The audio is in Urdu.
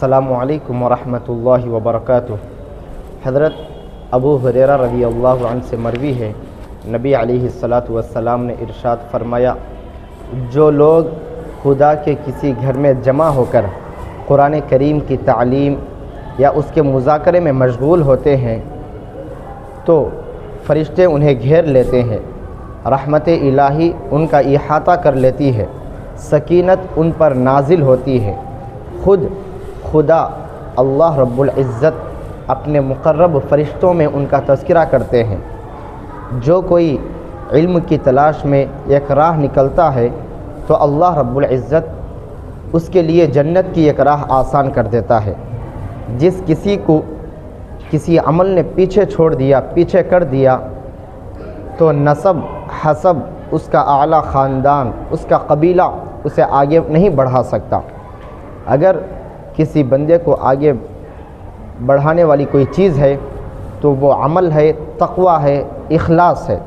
السلام علیکم ورحمۃ اللہ وبرکاتہ۔ حضرت ابو ہریرہ رضی اللہ عنہ سے مروی ہے، نبی علیہ الصلاۃ والسلام نے ارشاد فرمایا، جو لوگ خدا کے کسی گھر میں جمع ہو کر قرآن کریم کی تعلیم یا اس کے مذاکرے میں مشغول ہوتے ہیں تو فرشتے انہیں گھیر لیتے ہیں، رحمت الہی ان کا احاطہ کر لیتی ہے، سکینت ان پر نازل ہوتی ہے۔ خود خدا اللہ رب العزت اپنے مقرب فرشتوں میں ان کا تذکرہ کرتے ہیں۔ جو کوئی علم کی تلاش میں ایک راہ نکلتا ہے تو اللہ رب العزت اس کے لیے جنت کی ایک راہ آسان کر دیتا ہے۔ جس کسی کو کسی عمل نے پیچھے کر دیا تو نسب حسب اس کا اعلیٰ خاندان، اس کا قبیلہ اسے آگے نہیں بڑھا سکتا۔ اگر کسی بندے کو آگے بڑھانے والی کوئی چیز ہے تو وہ عمل ہے، تقویٰ ہے، اخلاص ہے۔